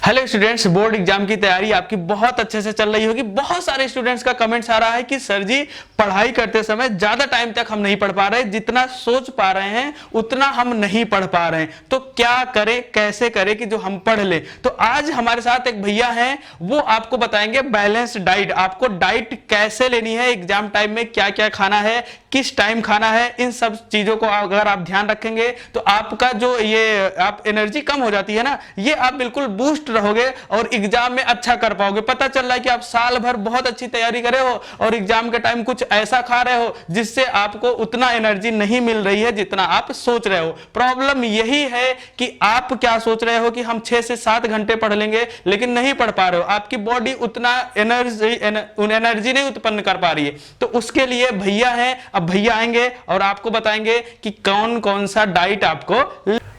Hello students, board exam की तैयारी आपकी बहुत अच्छे से चल रही होगी। बहुत सारे स्टूडेंट्स का कमेंट्स आ रहा है कि सर जी पढ़ाई करते समय ज्यादा टाइम तक हम नहीं पढ़ पा रहे, जितना सोच पा रहे हैं उतना हम नहीं पढ़ पा रहे हैं, तो क्या करें, कैसे करें कि जो हम पढ़ ले। तो आज हमारे साथ एक भैया हैं, वो आपको बताएंगे बैलेंस डाइट, आपको डाइट कैसे लेनी है, एग्जाम टाइम में क्या क्या खाना है, किस टाइम खाना है। इन सब चीजों को अगर आप ध्यान रखेंगे तो आपका जो ये आप एनर्जी कम हो जाती है ना, ये आप बिल्कुल बूस्ट रहोगे और एग्जाम में अच्छा कर पाओगे। पता चल रहा है कि आप साल भर बहुत अच्छी तैयारी करे हो और एग्जाम के टाइम कुछ ऐसा खा रहे हो जिससे आपको उतना एनर्जी नहीं मिल रही है जितना आप सोच रहे हो। प्रॉब्लम यही है कि आप क्या सोच रहे हो कि हम 6 से 7 घंटे पढ़ लेंगे, लेकिन नहीं पढ़ पा रहे हो, आपकी बॉडी उतना एनर्जी नहीं उत्पन्न कर पा रही है। तो उसके लिए भैया हैं, अब भैया आएंगे और आपको बताएंगे कि कौन कौन सा डाइट आपको।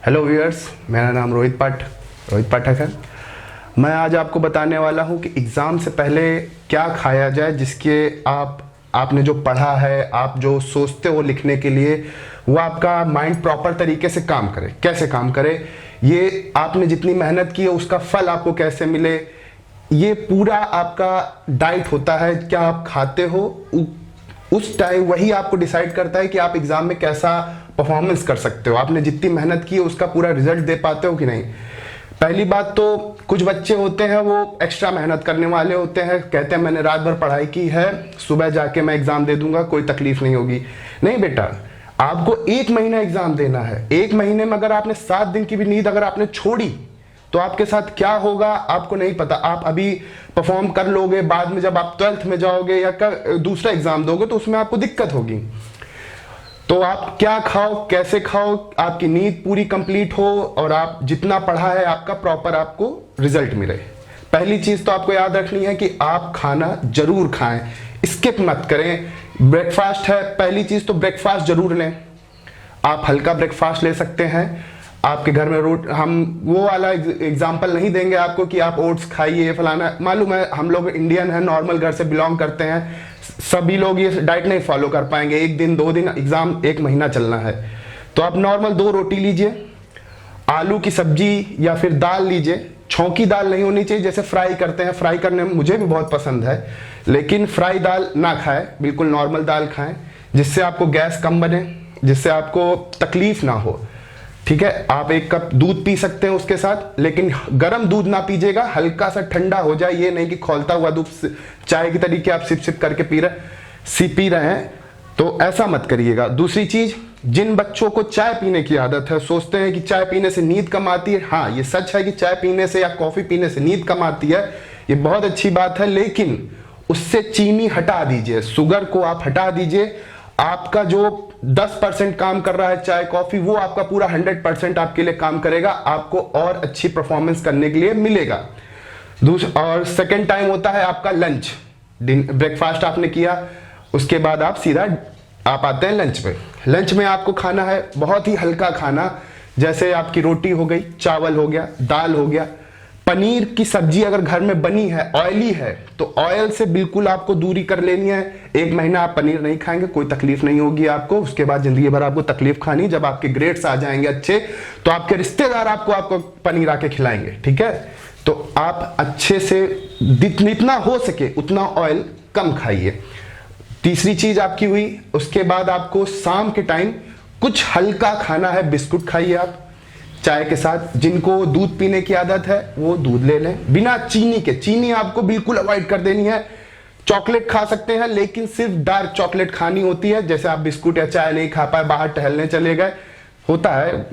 हेलो व्यूअर्स, मेरा नाम रोहित पाठक है। मैं आज आपको बताने वाला हूं कि एग्ज़ाम से पहले क्या खाया जाए जिसके आपने जो पढ़ा है, आप जो सोचते हो लिखने के लिए, वो आपका माइंड प्रॉपर तरीके से काम करे। कैसे काम करे, ये आपने जितनी मेहनत की है उसका फल आपको कैसे मिले, ये पूरा आपका डाइट होता है। क्या आप खाते हो उस टाइम वही आपको डिसाइड करता है कि आप एग्जाम में कैसा परफॉर्मेंस कर सकते हो, आपने जितनी मेहनत की है उसका पूरा रिजल्ट दे पाते हो कि नहीं। पहली बात तो कुछ बच्चे होते हैं वो एक्स्ट्रा मेहनत करने वाले होते हैं, कहते हैं मैंने रात भर पढ़ाई की है, सुबह जाके मैं एग्जाम दे दूंगा, कोई तकलीफ नहीं होगी। नहीं बेटा, आपको 1 महीना एग्जाम देना है। 1 महीने में अगर आपने 7 दिन की भी नींद अगर आपने छोड़ी तो आपके साथ क्या होगा आपको नहीं पता। आप अभी परफॉर्म कर लोगे, बाद में जब आप 12th में जाओगे या दूसरा एग्जाम दोगे तो उसमें आपको दिक्कत होगी। तो आप क्या खाओ, कैसे खाओ, आपकी नींद पूरी कंप्लीट हो और आप जितना पढ़ा है आपका प्रॉपर आपको रिजल्ट मिले। पहली चीज तो आपको याद रखनी है कि आप खाना जरूर खाएं, स्किप मत करें। ब्रेकफास्ट है, पहली चीज तो ब्रेकफास्ट जरूर लें। आप हल्का ब्रेकफास्ट ले सकते हैं। आपके घर में हम वो वाला एग्जाम्पल नहीं देंगे आपको कि आप ओट्स खाइए फलाना। मालूम है हम लोग इंडियन हैं, नॉर्मल घर से बिलोंग करते हैं, सभी लोग ये डाइट नहीं फॉलो कर पाएंगे। 1 दिन 2 दिन, एग्जाम 1 महीना चलना है, तो आप नॉर्मल 2 रोटी लीजिए, आलू की सब्जी या फिर दाल लीजिए। छौंकी दाल नहीं होनी चाहिए, जैसे फ्राई करते हैं, फ्राई करने में मुझे भी बहुत पसंद है, लेकिन फ्राई दाल ना खाएं, बिल्कुल नॉर्मल दाल खाएं जिससे आपको गैस कम बने, जिससे आपको तकलीफ ना हो। ठीक है, आप 1 कप दूध पी सकते हैं उसके साथ, लेकिन गर्म दूध ना पीजिएगा, हल्का सा ठंडा हो जाए, ये नहीं कि खौलता हुआ दूध चाय के तरीके आप सिप सिप करके पी रहे हैं, तो ऐसा मत करिएगा। दूसरी चीज, जिन बच्चों को चाय पीने की आदत है, सोचते हैं कि चाय पीने से नींद कम आती है, हाँ ये सच है कि चाय पीने से या कॉफी पीने से नींद कम आती है, ये बहुत अच्छी बात है, लेकिन उससे चीनी हटा दीजिए, शुगर को आप हटा दीजिए। आपका जो 10% काम कर रहा है चाय कॉफी, वो आपका पूरा 100% आपके लिए काम करेगा, आपको और अच्छी परफॉर्मेंस करने के लिए मिलेगा। और सेकंड टाइम होता है आपका लंच। ब्रेकफास्ट आपने किया, उसके बाद आप सीधा आप आते हैं लंच पे। लंच में आपको खाना है बहुत ही हल्का खाना, जैसे आपकी रोटी हो गई, चावल हो गया, दाल हो गया। पनीर की सब्जी अगर घर में बनी है, ऑयली है, तो ऑयल से बिल्कुल आपको दूरी कर लेनी है। 1 महीना आप पनीर नहीं खाएंगे, कोई तकलीफ नहीं होगी आपको, उसके बाद जिंदगी भर आपको तकलीफ खानी। जब आपके ग्रेड्स आ जाएंगे अच्छे, तो आपके रिश्तेदार आपको पनीर आके खिलाएंगे। ठीक है, तो आप अच्छे से जितना हो सके उतना ऑयल कम खाइए। तीसरी चीज आपकी हुई, उसके बाद आपको शाम के टाइम कुछ हल्का खाना है, बिस्कुट खाइए आप चाय के साथ। जिनको दूध पीने की आदत है वो दूध ले लें बिना चीनी के। चीनी आपको बिल्कुल अवॉइड कर देनी है। चॉकलेट खा सकते हैं, लेकिन सिर्फ डार्क चॉकलेट खानी होती है। जैसे आप बिस्कुट या चाय नहीं खा पाए, बाहर टहलने चले गए, होता है,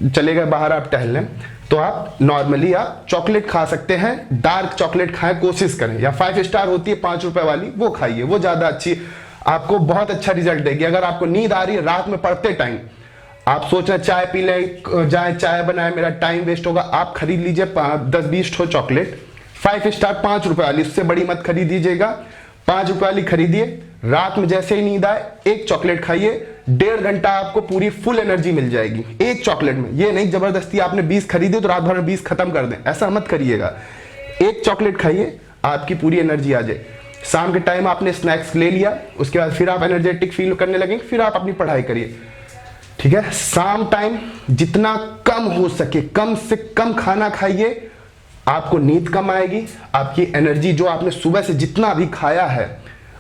चले गए बाहर आप टहलने, तो आप नॉर्मली आप चॉकलेट खा सकते हैं। डार्क चॉकलेट खाएं, कोशिश करें, या 5 स्टार होती है 5 रुपए वाली, वो खाइए, वो ज्यादा अच्छी, आपको बहुत अच्छा रिजल्ट देगी। अगर आपको नींद आ रही है रात में पढ़ते टाइम, आप सोच रहे चाय पी ले जाए, चाय बनाए, मेरा टाइम वेस्ट होगा, आप खरीद लीजिए 10-20 ठो चॉकलेट 5 स्टार 5 रुपए वाली, उससे बड़ी मत खरीदीजिएगा, 5 रुपए वाली खरीदिए। रात में जैसे ही नींद आए 1 चॉकलेट खाइए, 1.5 घंटा आपको पूरी फुल एनर्जी मिल जाएगी 1 चॉकलेट में। ये नहीं जबरदस्ती आपने 20 खरीदे तो रात भर में 20 खत्म कर दें, ऐसा मत करिएगा। 1 चॉकलेट खाइए, आपकी पूरी एनर्जी आ जाए। शाम के टाइम आपने स्नैक्स ले लिया, उसके बाद फिर आप एनर्जेटिक फील करने लगेंगे, फिर आप अपनी पढ़ाई करिए। ठीक है, शाम टाइम जितना कम हो सके कम से कम खाना खाइए, आपको नींद कम आएगी, आपकी एनर्जी जो आपने सुबह से जितना भी खाया है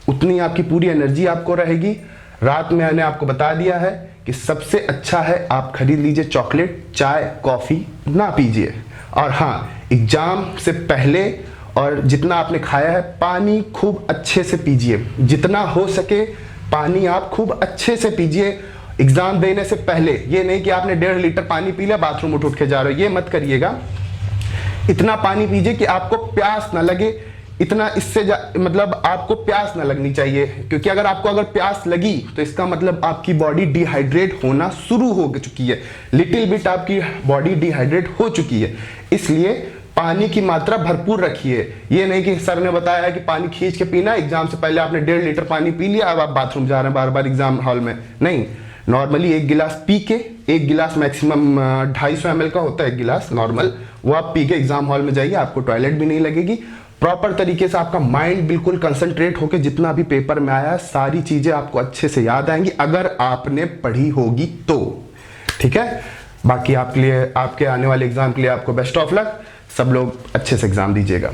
उतनी आपकी पूरी एनर्जी आपको रहेगी। रात में मैंने आपको बता दिया है कि सबसे अच्छा है आप खरीद लीजिए चॉकलेट, चाय, कॉफी ना पीजिए। और हाँ, एग्जाम से पहले और जितना आपने खाया है पानी खूब अच्छे से पीजिए, जितना हो सके पानी आप खूब अच्छे से पीजिए एग्जाम देने से पहले। ये नहीं कि आपने 1.5 लीटर पानी पी लिया, बाथरूम उठ के जा रहे हो, ये मत करिएगा। इतना पानी पीजिए कि आपको प्यास ना लगे, इतना इससे मतलब आपको प्यास ना लगनी चाहिए, क्योंकि अगर प्यास लगी तो इसका मतलब आपकी बॉडी डिहाइड्रेट होना शुरू हो चुकी है, लिटिल बिट आपकी बॉडी डिहाइड्रेट हो चुकी है। इसलिए पानी की मात्रा भरपूर रखिए। ये नहीं कि सर ने बताया है कि पानी खींच के पीना, एग्जाम से पहले आपने 1.5 लीटर पानी पी लिया, अब आप बाथरूम जा रहे हैं बार बार एग्जाम हॉल में। नहीं, नॉर्मली 1 गिलास पी के, 1 गिलास मैक्सिमम 250 ml का होता है 1 गिलास नॉर्मल, वो आप पी के एग्जाम हॉल में जाइए, आपको टॉयलेट भी नहीं लगेगी। प्रॉपर तरीके से आपका माइंड बिल्कुल कंसंट्रेट होकर जितना भी पेपर में आया सारी चीजें आपको अच्छे से याद आएंगी अगर आपने पढ़ी होगी तो। ठीक है, बाकी आपके लिए, आपके आने वाले एग्जाम के लिए आपको बेस्ट ऑफ लक। सब लोग अच्छे से एग्जाम दीजिएगा।